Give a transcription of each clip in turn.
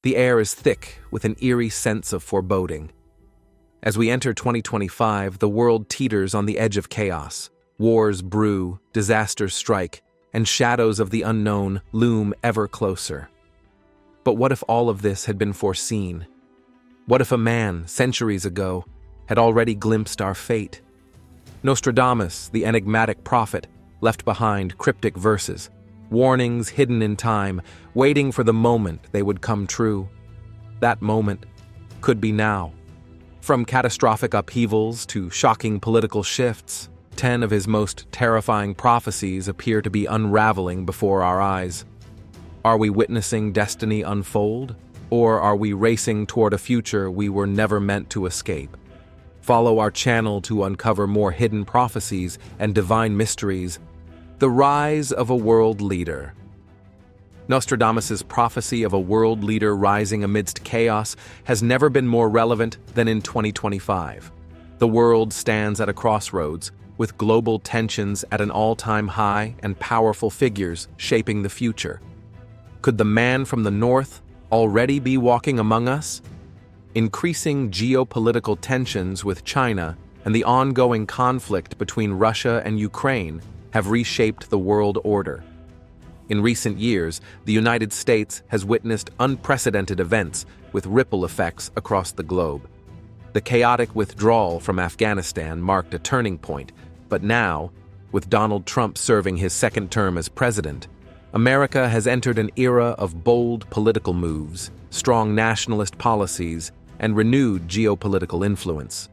The air is thick with an eerie sense of foreboding. As we enter 2025, the world teeters on the edge of chaos. Wars brew, disasters strike, and shadows of the unknown loom ever closer. But what if all of this had been foreseen? What if a man, centuries ago, had already glimpsed our fate? Nostradamus, the enigmatic prophet, left behind cryptic verses, warnings hidden in time, waiting for the moment they would come true. That moment could be now. From catastrophic upheavals to shocking political shifts, 10 of his most terrifying prophecies appear to be unraveling before our eyes. Are we witnessing destiny unfold, or are we racing toward a future we were never meant to escape? Follow our channel to uncover more hidden prophecies and divine mysteries. The rise of a world leader. Nostradamus' prophecy of a world leader rising amidst chaos has never been more relevant than in 2025. The world stands at a crossroads, with global tensions at an all-time high and powerful figures shaping the future. Could the man from the north already be walking among us? Increasing geopolitical tensions with China and the ongoing conflict between Russia and Ukraine have reshaped the world order. In recent years, the United States has witnessed unprecedented events with ripple effects across the globe. The chaotic withdrawal from Afghanistan marked a turning point, but now, with Donald Trump serving his second term as president, America has entered an era of bold political moves, strong nationalist policies, and renewed geopolitical influence.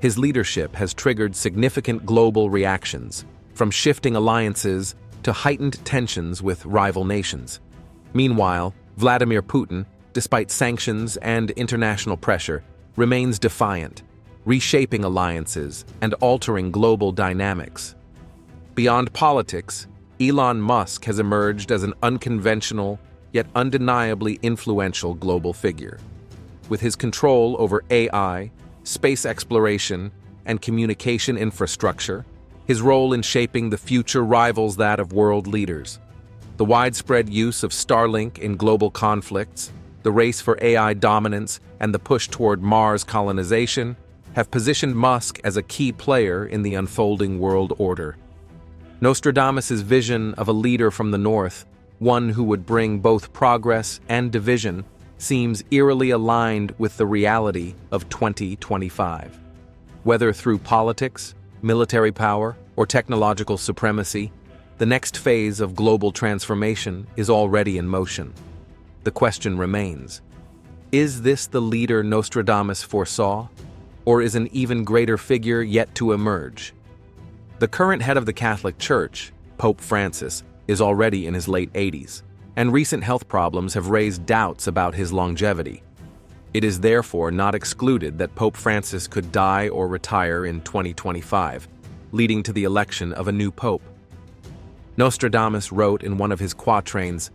His leadership has triggered significant global reactions, from shifting alliances to heightened tensions with rival nations. Meanwhile, Vladimir Putin, despite sanctions and international pressure, remains defiant, reshaping alliances and altering global dynamics. Beyond politics, Elon Musk has emerged as an unconventional yet undeniably influential global figure. With his control over AI, space exploration, and communication infrastructure, his role in shaping the future rivals that of world leaders. The widespread use of Starlink in global conflicts, the race for AI dominance, and the push toward Mars colonization have positioned Musk as a key player in the unfolding world order. Nostradamus' vision of a leader from the north, one who would bring both progress and division, seems eerily aligned with the reality of 2025. Whether through politics, military power, or technological supremacy, the next phase of global transformation is already in motion. The question remains, is this the leader Nostradamus foresaw, or is an even greater figure yet to emerge? The current head of the Catholic Church, Pope Francis, is already in his late 80s, and recent health problems have raised doubts about his longevity. It is therefore not excluded that Pope Francis could die or retire in 2025, leading to the election of a new pope. Nostradamus wrote in one of his quatrains,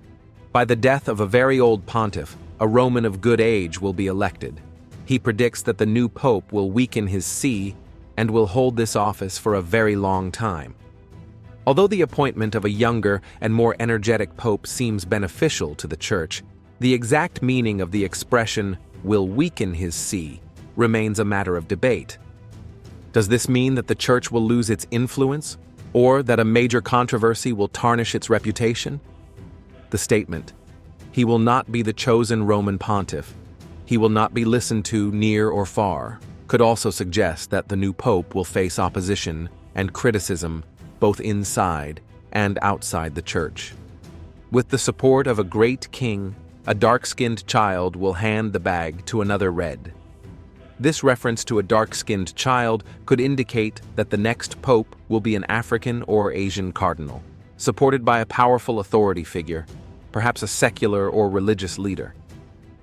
"By the death of a very old pontiff, a Roman of good age will be elected. He predicts that the new pope will weaken his see and will hold this office for a very long time." Although the appointment of a younger and more energetic pope seems beneficial to the Church, the exact meaning of the expression "will weaken his see" remains a matter of debate. Does this mean that the Church will lose its influence, or that a major controversy will tarnish its reputation? The statement, "He will not be the chosen Roman pontiff, he will not be listened to near or far," could also suggest that the new pope will face opposition and criticism both inside and outside the Church. With the support of a great king, a dark-skinned child will hand the bag to another red. This reference to a dark-skinned child could indicate that the next pope will be an African or Asian cardinal, supported by a powerful authority figure, perhaps a secular or religious leader.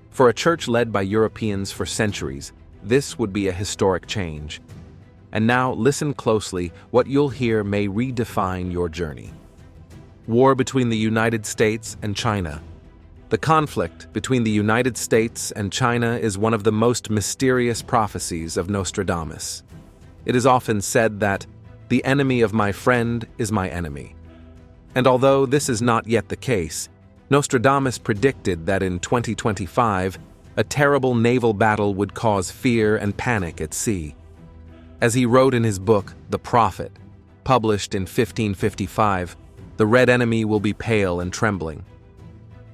For a church led by Europeans for centuries, this would be a historic change. And now listen closely, what you'll hear may redefine your journey. War between the United States and China. The conflict between the United States and China is one of the most mysterious prophecies of Nostradamus. It is often said that, "The enemy of my friend is my enemy." And although this is not yet the case, Nostradamus predicted that in 2025, a terrible naval battle would cause fear and panic at sea. As he wrote in his book, The Prophet, published in 1555, the red enemy will be pale and trembling.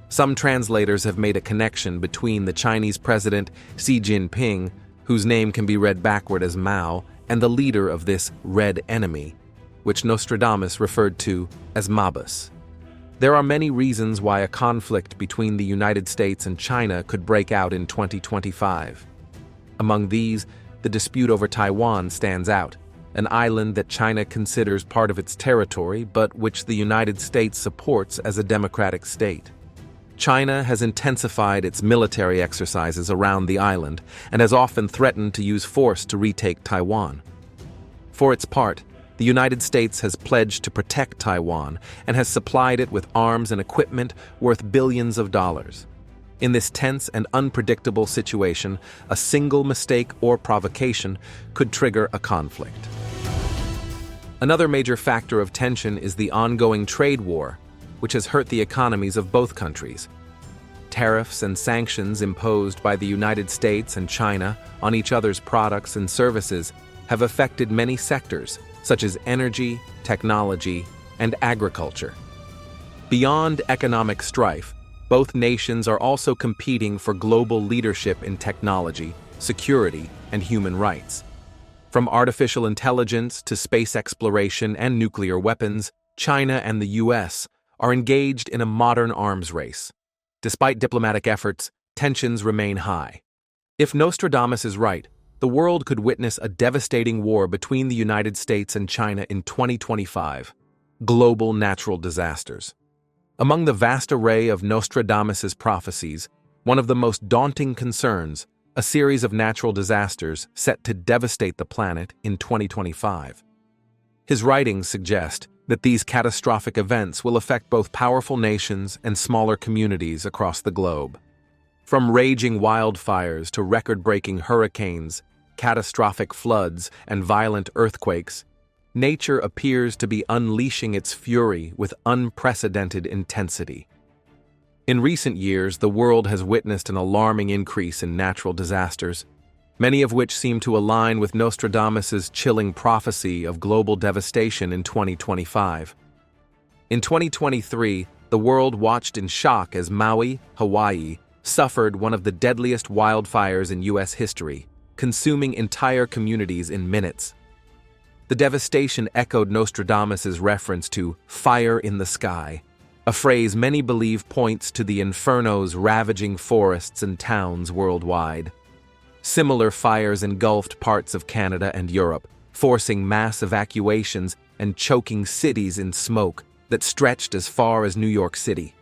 Some translators have made a connection between the Chinese president Xi Jinping, whose name can be read backward as Mao, and the leader of this red enemy, which Nostradamus referred to as Mabus. There are many reasons why a conflict between the United States and China could break out in 2025. Among these, the dispute over Taiwan stands out, an island that China considers part of its territory but which the United States supports as a democratic state. China has intensified its military exercises around the island and has often threatened to use force to retake Taiwan. For its part, the United States has pledged to protect Taiwan and has supplied it with arms and equipment worth billions of dollars. In this tense and unpredictable situation, a single mistake or provocation could trigger a conflict. Another major factor of tension is the ongoing trade war, which has hurt the economies of both countries. Tariffs and sanctions imposed by the United States and China on each other's products and services have affected many sectors, such as energy, technology, and agriculture. Beyond economic strife, both nations are also competing for global leadership in technology, security, and human rights. From artificial intelligence to space exploration and nuclear weapons, China and the US are engaged in a modern arms race. Despite diplomatic efforts, tensions remain high. If Nostradamus is right, the world could witness a devastating war between the United States and China in 2025. Global natural disasters. Among the vast array of Nostradamus's prophecies, one of the most daunting concerns, a series of natural disasters set to devastate the planet in 2025. His writings suggest that these catastrophic events will affect both powerful nations and smaller communities across the globe. From raging wildfires to record-breaking hurricanes, catastrophic floods, and violent earthquakes, nature appears to be unleashing its fury with unprecedented intensity. In recent years, the world has witnessed an alarming increase in natural disasters, many of which seem to align with Nostradamus's chilling prophecy of global devastation in 2025. In 2023, the world watched in shock as Maui, Hawaii, suffered one of the deadliest wildfires in U.S. history, consuming entire communities in minutes. The devastation echoed Nostradamus's reference to "fire in the sky," a phrase many believe points to the infernos ravaging forests and towns worldwide. Similar fires engulfed parts of Canada and Europe, forcing mass evacuations and choking cities in smoke that stretched as far as New York City.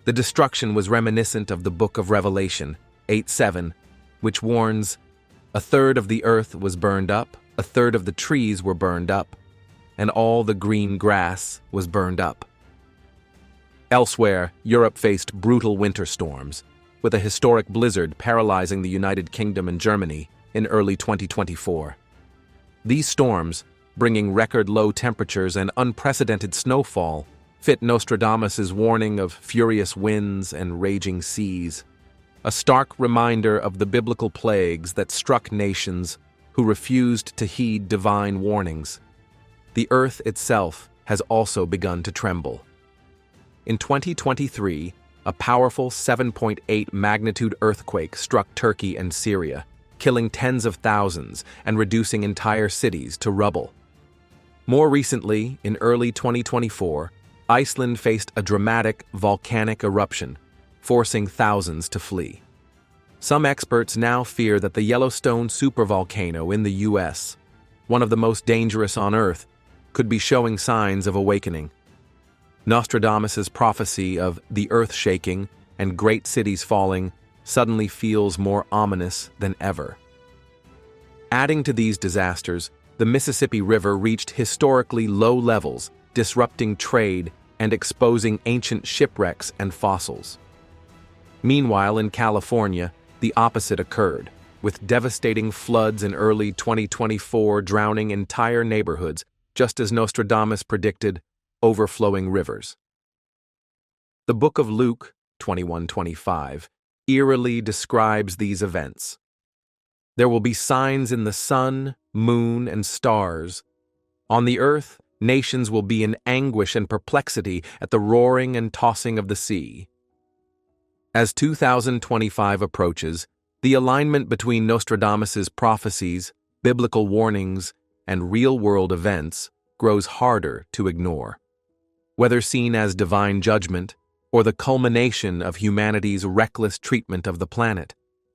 The destruction was reminiscent of the Book of Revelation 8:7, which warns, "A third of the earth was burned up, a third of the trees were burned up, and all the green grass was burned up." Elsewhere, Europe faced brutal winter storms, with a historic blizzard paralyzing the United Kingdom and Germany in early 2024. These storms, bringing record low temperatures and unprecedented snowfall, fit Nostradamus's warning of furious winds and raging seas, a stark reminder of the biblical plagues that struck nations who refused to heed divine warnings. The earth itself has also begun to tremble. In 2023, a powerful 7.8 magnitude earthquake struck Turkey and Syria, killing tens of thousands and reducing entire cities to rubble. More recently, in early 2024, Iceland faced a dramatic volcanic eruption, forcing thousands to flee. Some experts now fear that the Yellowstone supervolcano in the U.S., one of the most dangerous on Earth, could be showing signs of awakening. Nostradamus's prophecy of the earth shaking and great cities falling suddenly feels more ominous than ever. Adding to these disasters, the Mississippi River reached historically low levels, disrupting trade and exposing ancient shipwrecks and fossils. Meanwhile, in California, the opposite occurred, with devastating floods in early 2024 drowning entire neighborhoods, just as Nostradamus predicted, overflowing rivers. The book of Luke, 21:25, eerily describes these events. There will be signs in the sun, moon, and stars. On the earth, nations will be in anguish and perplexity at the roaring and tossing of the sea. As 2025 approaches, the alignment between Nostradamus's prophecies, biblical warnings, and real-world events grows harder to ignore. Whether seen as divine judgment or the culmination of humanity's reckless treatment of the planet,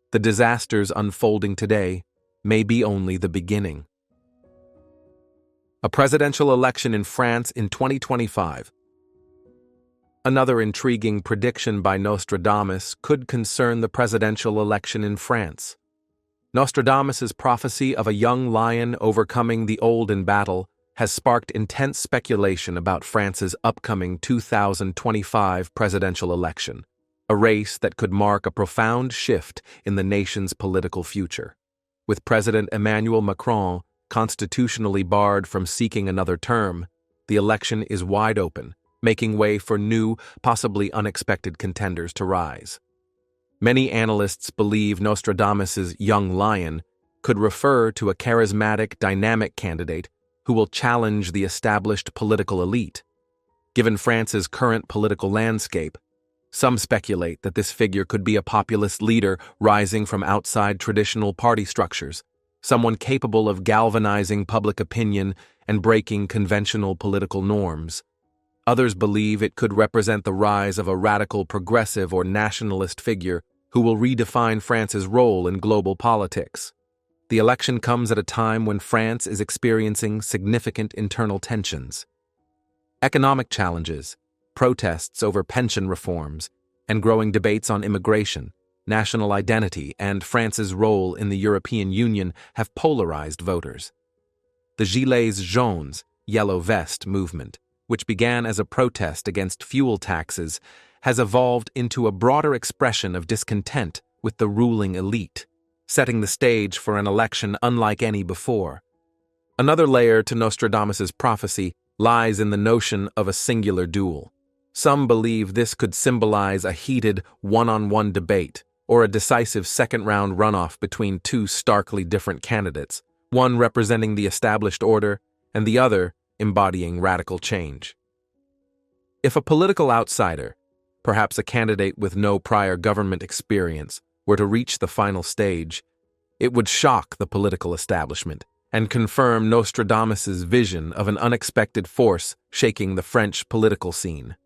the disasters unfolding today may be only the beginning. A presidential election in France in 2025. Another intriguing prediction by Nostradamus could concern the presidential election in France. Nostradamus's prophecy of a young lion overcoming the old in battle has sparked intense speculation about France's upcoming 2025 presidential election, a race that could mark a profound shift in the nation's political future. With President Emmanuel Macron constitutionally barred from seeking another term, the election is wide open, making way for new, possibly unexpected contenders to rise. Many analysts believe Nostradamus's young lion could refer to a charismatic, dynamic candidate who will challenge the established political elite. Given France's current political landscape, some speculate that this figure could be a populist leader rising from outside traditional party structures, someone capable of galvanizing public opinion and breaking conventional political norms. Others believe it could represent the rise of a radical progressive or nationalist figure who will redefine France's role in global politics. The election comes at a time when France is experiencing significant internal tensions. Economic challenges, protests over pension reforms, and growing debates on immigration, national identity, and France's role in the European Union have polarized voters. The Gilets jaunes, yellow vest movement, which began as a protest against fuel taxes, has evolved into a broader expression of discontent with the ruling elite, setting the stage for an election unlike any before. Another layer to Nostradamus's prophecy lies in the notion of a singular duel. Some believe this could symbolize a heated one-on-one debate or a decisive second-round runoff between two starkly different candidates, one representing the established order and the other embodying radical change. If a political outsider, perhaps a candidate with no prior government experience, were to reach the final stage, it would shock the political establishment and confirm Nostradamus's vision of an unexpected force shaking the French political scene.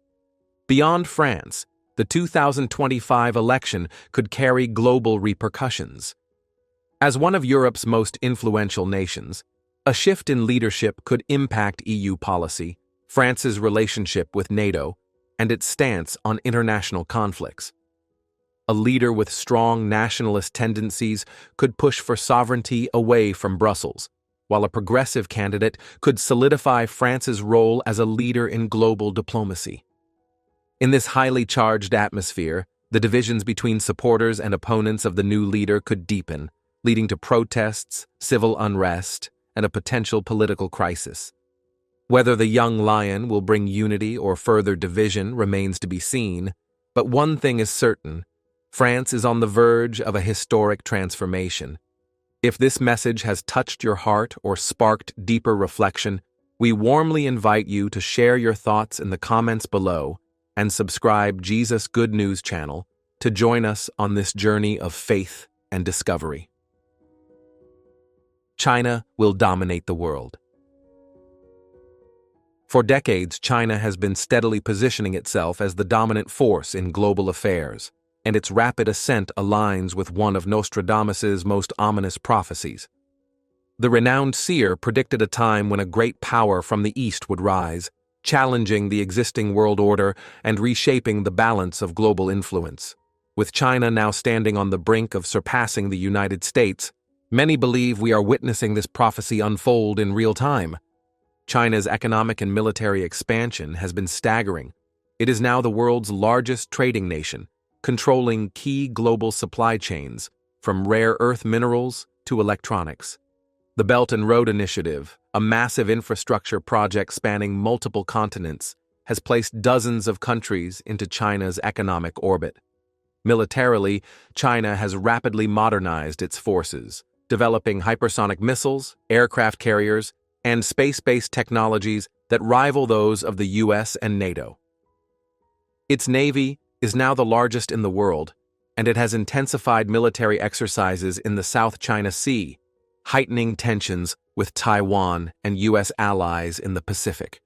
Beyond France, the 2025 election could carry global repercussions. As one of Europe's most influential nations, a shift in leadership could impact EU policy, France's relationship with NATO, and its stance on international conflicts. A leader with strong nationalist tendencies could push for sovereignty away from Brussels, while a progressive candidate could solidify France's role as a leader in global diplomacy. In this highly charged atmosphere, the divisions between supporters and opponents of the new leader could deepen, leading to protests, civil unrest, and a potential political crisis. Whether the young lion will bring unity or further division remains to be seen, but one thing is certain: France is on the verge of a historic transformation. If this message has touched your heart or sparked deeper reflection, we warmly invite you to share your thoughts in the comments below and subscribe Jesus Good News channel to join us on this journey of faith and discovery. China will dominate the world. For decades, China has been steadily positioning itself as the dominant force in global affairs, and its rapid ascent aligns with one of Nostradamus's most ominous prophecies. The renowned seer predicted a time when a great power from the East would rise, challenging the existing world order and reshaping the balance of global influence. With China now standing on the brink of surpassing the United States, many believe we are witnessing this prophecy unfold in real time. China's economic and military expansion has been staggering. It is now the world's largest trading nation, controlling key global supply chains, from rare earth minerals to electronics. The Belt and Road Initiative, a massive infrastructure project spanning multiple continents, has placed dozens of countries into China's economic orbit. Militarily, China has rapidly modernized its forces, developing hypersonic missiles, aircraft carriers, and space-based technologies that rival those of the US and NATO. Its navy is now the largest in the world, and it has intensified military exercises in the South China Sea, heightening tensions with Taiwan and US allies in the Pacific.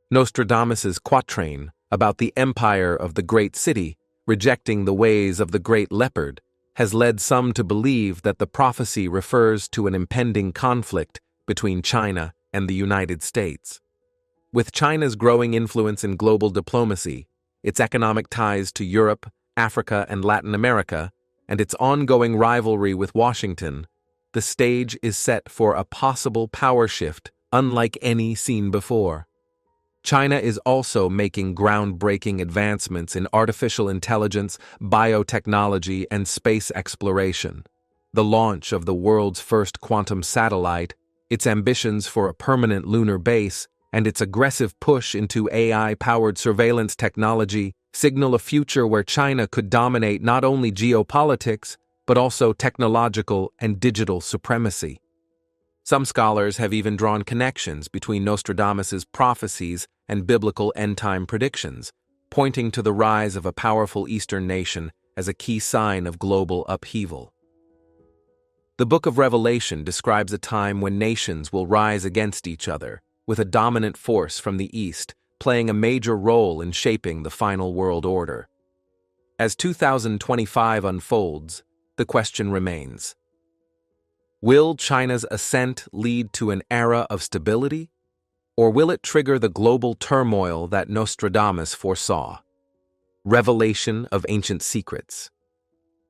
Nostradamus's quatrain about the empire of the great city rejecting the ways of the great leopard has led some to believe that the prophecy refers to an impending conflict between China and the United States. With China's growing influence in global diplomacy, its economic ties to Europe, Africa, and Latin America, and its ongoing rivalry with Washington, the stage is set for a possible power shift unlike any seen before. China is also making groundbreaking advancements in artificial intelligence, biotechnology, and space exploration. The launch of the world's first quantum satellite, its ambitions for a permanent lunar base, and its aggressive push into AI-powered surveillance technology signal a future where China could dominate not only geopolitics, but also technological and digital supremacy. Some scholars have even drawn connections between Nostradamus's prophecies and biblical end-time predictions, pointing to the rise of a powerful Eastern nation as a key sign of global upheaval. The Book of Revelation describes a time when nations will rise against each other, with a dominant force from the East playing a major role in shaping the final world order. As 2025 unfolds, the question remains: will China's ascent lead to an era of stability, or will it trigger the global turmoil that Nostradamus foresaw? Revelation of ancient secrets.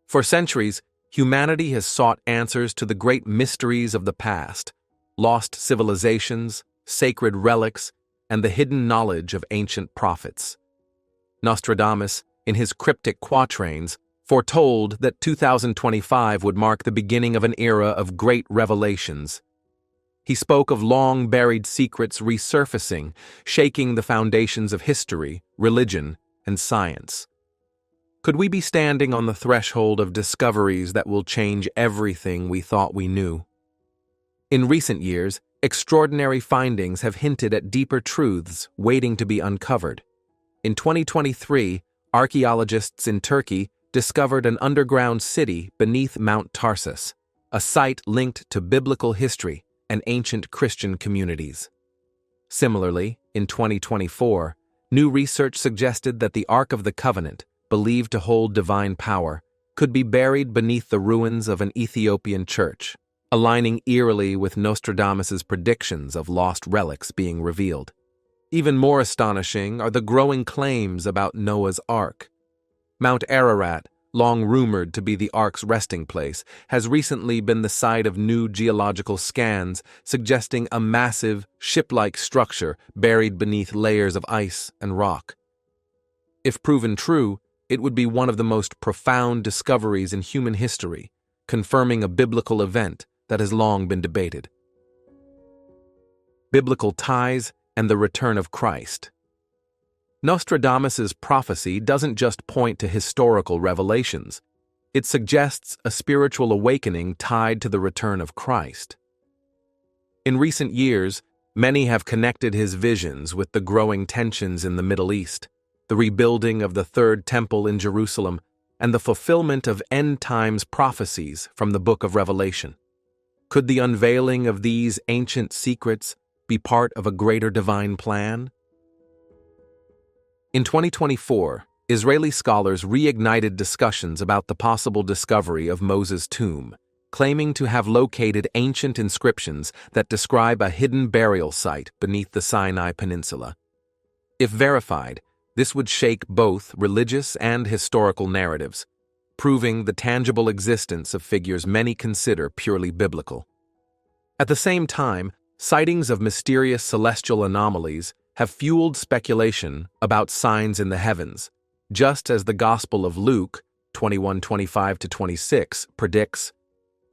For centuries, humanity has sought answers to the great mysteries of the past, lost civilizations, sacred relics, and the hidden knowledge of ancient prophets. Nostradamus, in his cryptic quatrains, foretold that 2025 would mark the beginning of an era of great revelations. He spoke of long-buried secrets resurfacing, shaking the foundations of history, religion, and science. Could we be standing on the threshold of discoveries that will change everything we thought we knew? In recent years, extraordinary findings have hinted at deeper truths waiting to be uncovered. In 2023, archaeologists in Turkey discovered an underground city beneath Mount Tarsus, a site linked to biblical history and ancient Christian communities. Similarly, in 2024, new research suggested that the Ark of the Covenant, believed to hold divine power, could be buried beneath the ruins of an Ethiopian church, aligning eerily with Nostradamus's predictions of lost relics being revealed. Even more astonishing are the growing claims about Noah's Ark. Mount Ararat, long rumored to be the Ark's resting place, has recently been the site of new geological scans suggesting a massive, ship-like structure buried beneath layers of ice and rock. If proven true, it would be one of the most profound discoveries in human history, confirming a biblical event that has long been debated. Biblical ties and the return of Christ. Nostradamus's prophecy doesn't just point to historical revelations. It suggests a spiritual awakening tied to the return of Christ. In recent years, many have connected his visions with the growing tensions in the Middle East, the rebuilding of the Third Temple in Jerusalem, and the fulfillment of end-times prophecies from the Book of Revelation. Could the unveiling of these ancient secrets be part of a greater divine plan? In 2024, Israeli scholars reignited discussions about the possible discovery of Moses' tomb, claiming to have located ancient inscriptions that describe a hidden burial site beneath the Sinai Peninsula. If verified, this would shake both religious and historical narratives, proving the tangible existence of figures many consider purely biblical. At the same time, sightings of mysterious celestial anomalies have fueled speculation about signs in the heavens, just as the Gospel of Luke 21:25-26 predicts,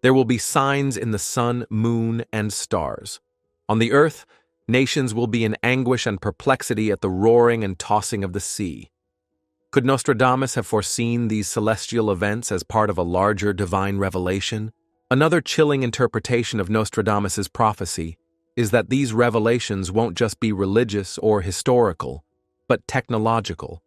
"There will be signs in the sun, moon, and stars. On the earth, Nations will be in anguish and perplexity at the roaring and tossing of the sea. Could Nostradamus have foreseen these celestial events as part of a larger divine revelation? Another chilling interpretation of Nostradamus's prophecy is that these revelations won't just be religious or historical, but technological.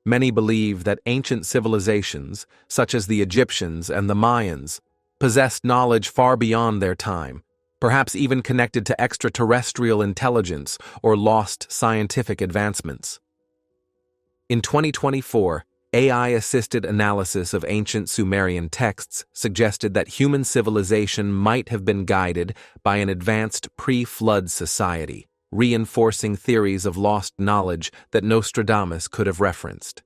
Many believe that ancient civilizations, such as the Egyptians and the Mayans, possessed knowledge far beyond their time, perhaps even connected to extraterrestrial intelligence or lost scientific advancements. In 2024, AI-assisted analysis of ancient Sumerian texts suggested that human civilization might have been guided by an advanced pre-flood society, reinforcing theories of lost knowledge that Nostradamus could have referenced.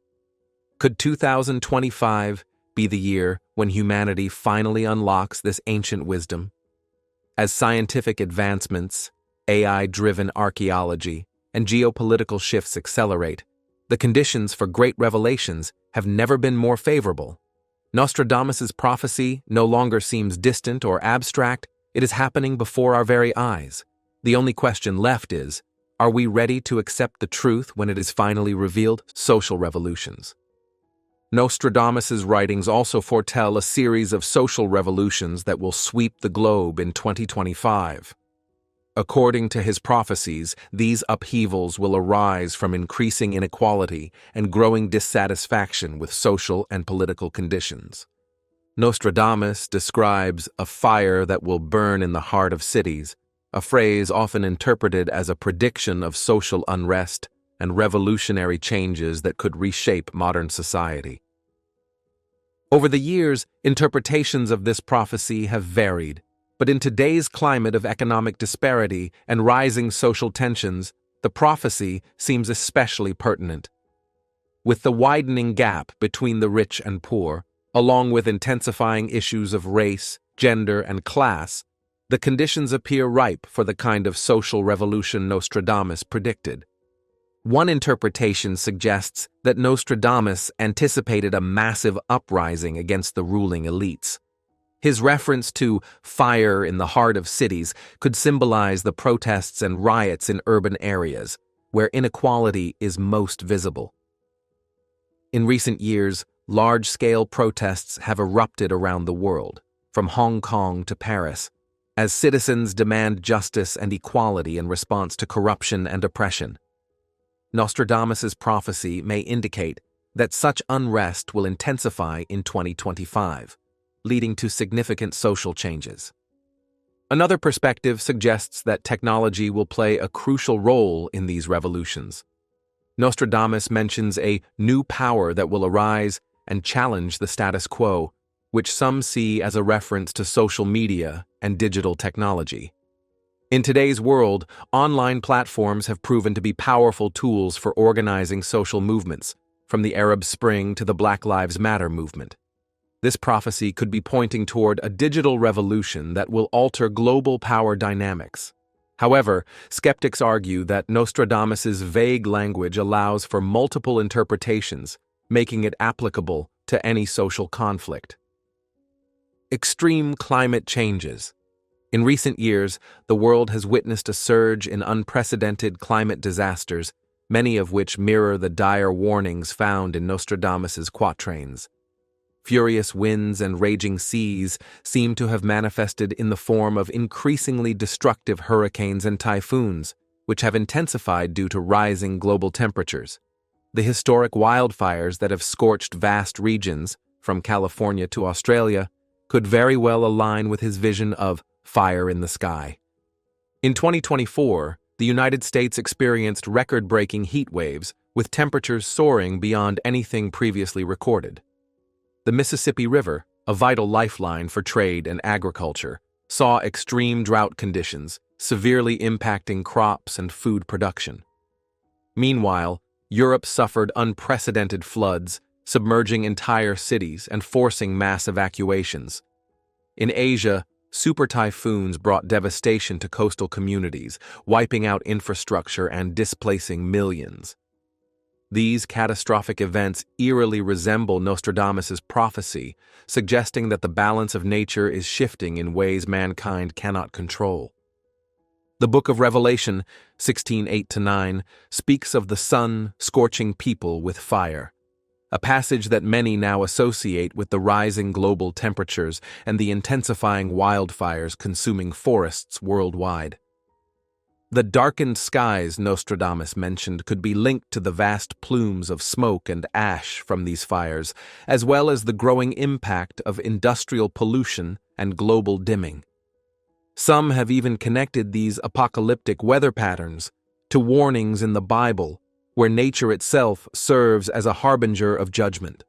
Could 2025 be the year when humanity finally unlocks this ancient wisdom? As scientific advancements, AI-driven archaeology, and geopolitical shifts accelerate, the conditions for great revelations have never been more favorable. Nostradamus's prophecy no longer seems distant or abstract, it is happening before our very eyes. The only question left is, are we ready to accept the truth when it is finally revealed? Social revolutions. Nostradamus's writings also foretell a series of social revolutions that will sweep the globe in 2025. According to his prophecies, these upheavals will arise from increasing inequality and growing dissatisfaction with social and political conditions. Nostradamus describes a fire that will burn in the heart of cities, a phrase often interpreted as a prediction of social unrest and revolutionary changes that could reshape modern society. Over the years, interpretations of this prophecy have varied. But in today's climate of economic disparity and rising social tensions, the prophecy seems especially pertinent. With the widening gap between the rich and poor, along with intensifying issues of race, gender, and class, the conditions appear ripe for the kind of social revolution Nostradamus predicted. One interpretation suggests that Nostradamus anticipated a massive uprising against the ruling elites. His reference to fire in the heart of cities could symbolize the protests and riots in urban areas, where inequality is most visible. In recent years, large-scale protests have erupted around the world, from Hong Kong to Paris, as citizens demand justice and equality in response to corruption and oppression. Nostradamus's prophecy may indicate that such unrest will intensify in 2025. Leading to significant social changes. Another perspective suggests that technology will play a crucial role in these revolutions. Nostradamus mentions a new power that will arise and challenge the status quo, which some see as a reference to social media and digital technology. In today's world, online platforms have proven to be powerful tools for organizing social movements, from the Arab Spring to the Black Lives Matter movement. This prophecy could be pointing toward a digital revolution that will alter global power dynamics. However, skeptics argue that Nostradamus's vague language allows for multiple interpretations, making it applicable to any social conflict. Extreme climate changes. In recent years, the world has witnessed a surge in unprecedented climate disasters, many of which mirror the dire warnings found in Nostradamus's quatrains. Furious winds and raging seas seem to have manifested in the form of increasingly destructive hurricanes and typhoons, which have intensified due to rising global temperatures. The historic wildfires that have scorched vast regions, from California to Australia, could very well align with his vision of fire in the sky. In 2024, the United States experienced record-breaking heat waves, with temperatures soaring beyond anything previously recorded. The Mississippi River, a vital lifeline for trade and agriculture, saw extreme drought conditions, severely impacting crops and food production. Meanwhile, Europe suffered unprecedented floods, submerging entire cities and forcing mass evacuations. In Asia, super typhoons brought devastation to coastal communities, wiping out infrastructure and displacing millions. These catastrophic events eerily resemble Nostradamus's prophecy, suggesting that the balance of nature is shifting in ways mankind cannot control. The book of Revelation, 16:8-9, speaks of the sun scorching people with fire, a passage that many now associate with the rising global temperatures and the intensifying wildfires consuming forests worldwide. The darkened skies Nostradamus mentioned could be linked to the vast plumes of smoke and ash from these fires, as well as the growing impact of industrial pollution and global dimming. Some have even connected these apocalyptic weather patterns to warnings in the Bible, where nature itself serves as a harbinger of judgment.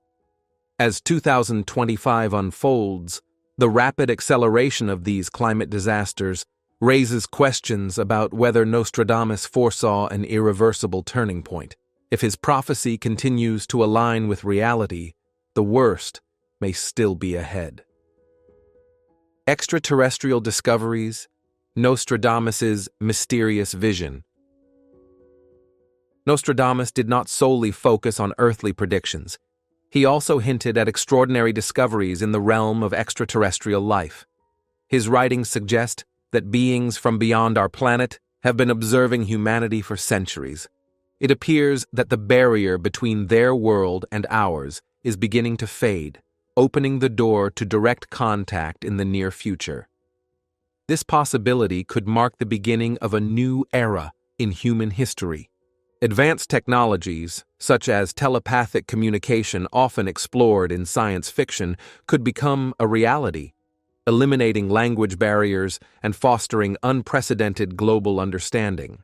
As 2025 unfolds, the rapid acceleration of these climate disasters raises questions about whether Nostradamus foresaw an irreversible turning point. If his prophecy continues to align with reality, the worst may still be ahead. Extraterrestrial discoveries, Nostradamus's mysterious vision. Nostradamus did not solely focus on earthly predictions. He also hinted at extraordinary discoveries in the realm of extraterrestrial life. His writings suggest that beings from beyond our planet have been observing humanity for centuries. It appears that the barrier between their world and ours is beginning to fade, opening the door to direct contact in the near future. This possibility could mark the beginning of a new era in human history. Advanced technologies, such as telepathic communication often explored in science fiction, could become a reality, eliminating language barriers and fostering unprecedented global understanding.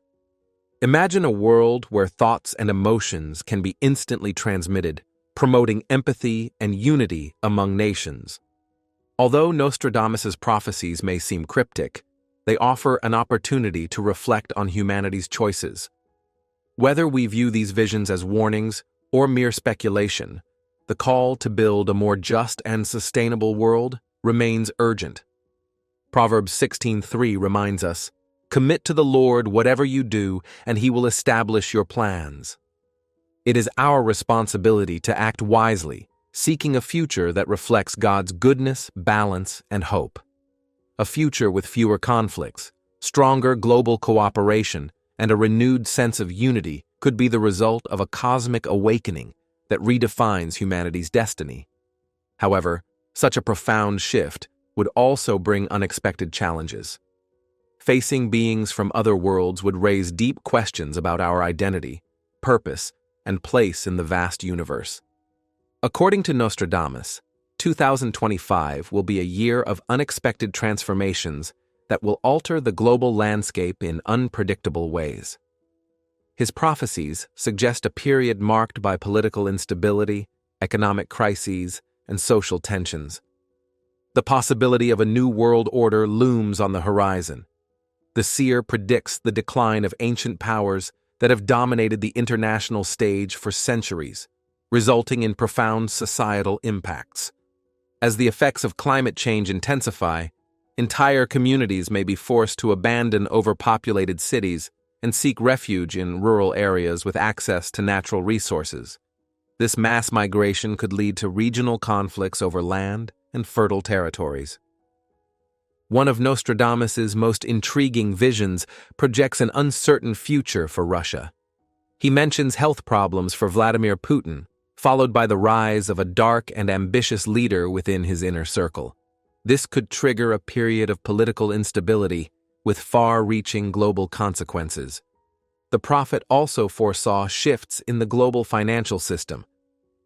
Imagine a world where thoughts and emotions can be instantly transmitted, promoting empathy and unity among nations. Although Nostradamus's prophecies may seem cryptic, they offer an opportunity to reflect on humanity's choices. Whether we view these visions as warnings or mere speculation, the call to build a more just and sustainable world remains urgent. Proverbs 16:3 reminds us, "Commit to the Lord whatever you do, and He will establish your plans." It is our responsibility to act wisely, seeking a future that reflects God's goodness, balance, and hope. A future with fewer conflicts, stronger global cooperation, and a renewed sense of unity could be the result of a cosmic awakening that redefines humanity's destiny. However, such a profound shift would also bring unexpected challenges. Facing beings from other worlds would raise deep questions about our identity, purpose, and place in the vast universe. According to Nostradamus, 2025 will be a year of unexpected transformations that will alter the global landscape in unpredictable ways. His prophecies suggest a period marked by political instability, economic crises, and social tensions. The possibility of a new world order looms on the horizon. The seer predicts the decline of ancient powers that have dominated the international stage for centuries, resulting in profound societal impacts. As the effects of climate change intensify, entire communities may be forced to abandon overpopulated cities and seek refuge in rural areas with access to natural resources. This mass migration could lead to regional conflicts over land and fertile territories. One of Nostradamus's most intriguing visions projects an uncertain future for Russia. He mentions health problems for Vladimir Putin, followed by the rise of a dark and ambitious leader within his inner circle. This could trigger a period of political instability with far-reaching global consequences. The prophet also foresaw shifts in the global financial system.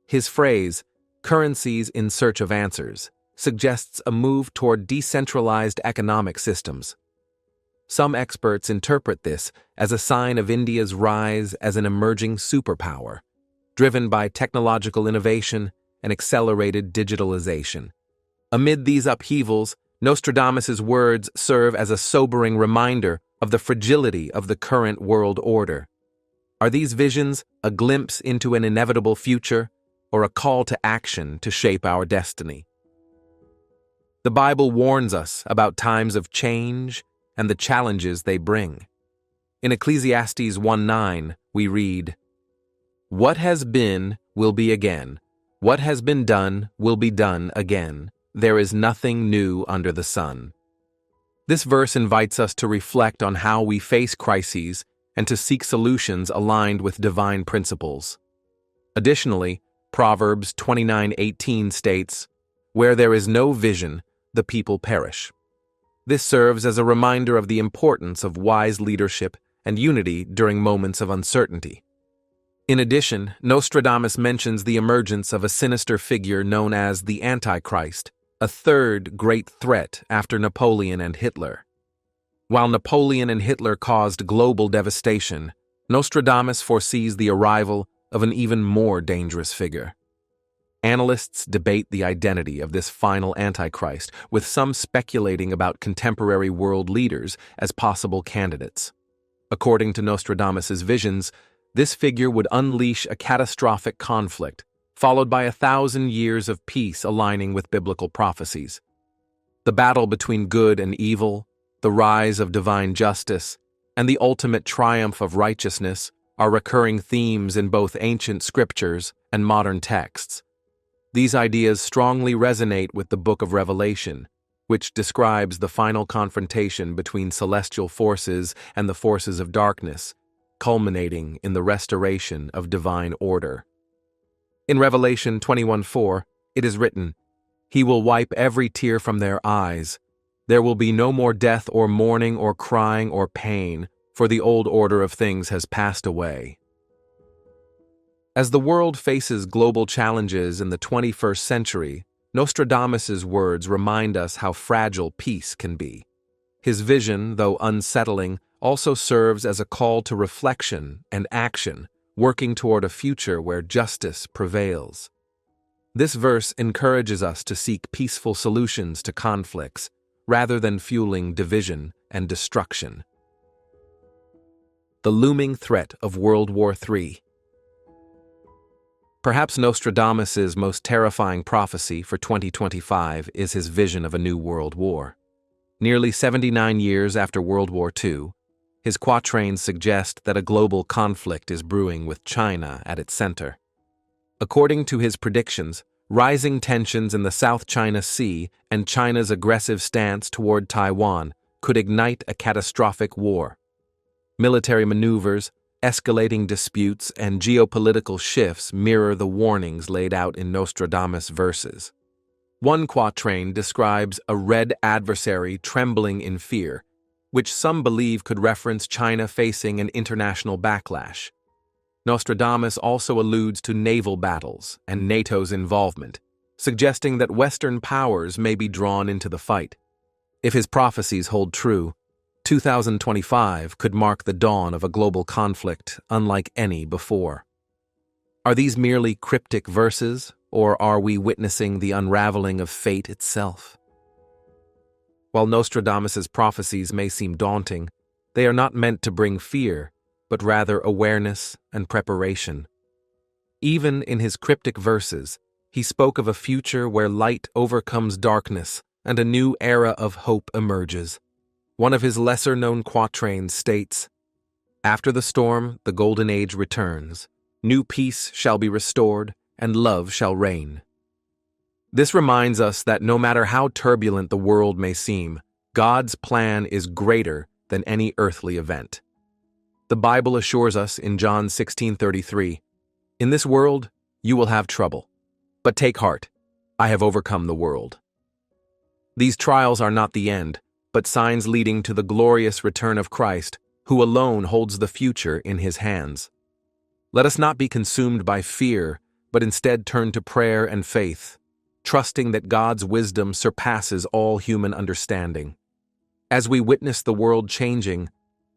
His phrase, "currencies in search of answers," suggests a move toward decentralized economic systems. Some experts interpret this as a sign of India's rise as an emerging superpower, driven by technological innovation and accelerated digitalization. Amid these upheavals, Nostradamus's words serve as a sobering reminder of the fragility of the current world order. Are these visions a glimpse into an inevitable future, or a call to action to shape our destiny? The Bible warns us about times of change and the challenges they bring. In Ecclesiastes 1:9, we read, "What has been will be again. What has been done will be done again. There is nothing new under the sun." This verse invites us to reflect on how we face crises and to seek solutions aligned with divine principles. Additionally, Proverbs 29:18 states, "Where there is no vision, the people perish." This serves as a reminder of the importance of wise leadership and unity during moments of uncertainty. In addition, Nostradamus mentions the emergence of a sinister figure known as the Antichrist, a third great threat after Napoleon and Hitler. While Napoleon and Hitler caused global devastation, Nostradamus foresees the arrival of an even more dangerous figure. Analysts debate the identity of this final Antichrist, with some speculating about contemporary world leaders as possible candidates. According to Nostradamus's visions, this figure would unleash a catastrophic conflict, followed by 1,000 years of peace aligning with biblical prophecies. The battle between good and evil, the rise of divine justice, and the ultimate triumph of righteousness are recurring themes in both ancient scriptures and modern texts. These ideas strongly resonate with the Book of Revelation, which describes the final confrontation between celestial forces and the forces of darkness, culminating in the restoration of divine order. In Revelation 21:4, it is written, "He will wipe every tear from their eyes. There will be no more death or mourning or crying or pain, for the old order of things has passed away." As the world faces global challenges in the 21st century, Nostradamus's words remind us how fragile peace can be. His vision, though unsettling, also serves as a call to reflection and action, working toward a future where justice prevails. This verse encourages us to seek peaceful solutions to conflicts, rather than fueling division and destruction. The looming threat of World War III. Perhaps Nostradamus's most terrifying prophecy for 2025 is his vision of a new world war. Nearly 79 years after World War II, his quatrains suggest that a global conflict is brewing with China at its center. According to his predictions, rising tensions in the South China Sea and China's aggressive stance toward Taiwan could ignite a catastrophic war. Military maneuvers, escalating disputes, and geopolitical shifts mirror the warnings laid out in Nostradamus' verses. One quatrain describes a red adversary trembling in fear, which some believe could reference China facing an international backlash. Nostradamus also alludes to naval battles and NATO's involvement, suggesting that Western powers may be drawn into the fight. If his prophecies hold true, 2025 could mark the dawn of a global conflict unlike any before. Are these merely cryptic verses, or are we witnessing the unraveling of fate itself? While Nostradamus's prophecies may seem daunting, they are not meant to bring fear, but rather awareness and preparation. Even in his cryptic verses, he spoke of a future where light overcomes darkness and a new era of hope emerges. One of his lesser-known quatrains states, "After the storm, the golden age returns. New peace shall be restored, and love shall reign." This reminds us that no matter how turbulent the world may seem, God's plan is greater than any earthly event. The Bible assures us in John 16:33, "In this world you will have trouble, but take heart, I have overcome the world." These trials are not the end, but signs leading to the glorious return of Christ, who alone holds the future in his hands. Let us not be consumed by fear, but instead turn to prayer and faith, trusting that God's wisdom surpasses all human understanding. As we witness the world changing,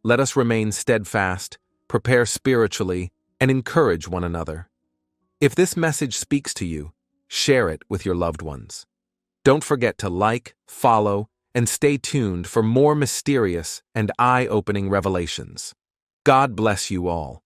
let us remain steadfast, prepare spiritually, and encourage one another. If this message speaks to you, share it with your loved ones. Don't forget to like, follow, and stay tuned for more mysterious and eye-opening revelations. God bless you all.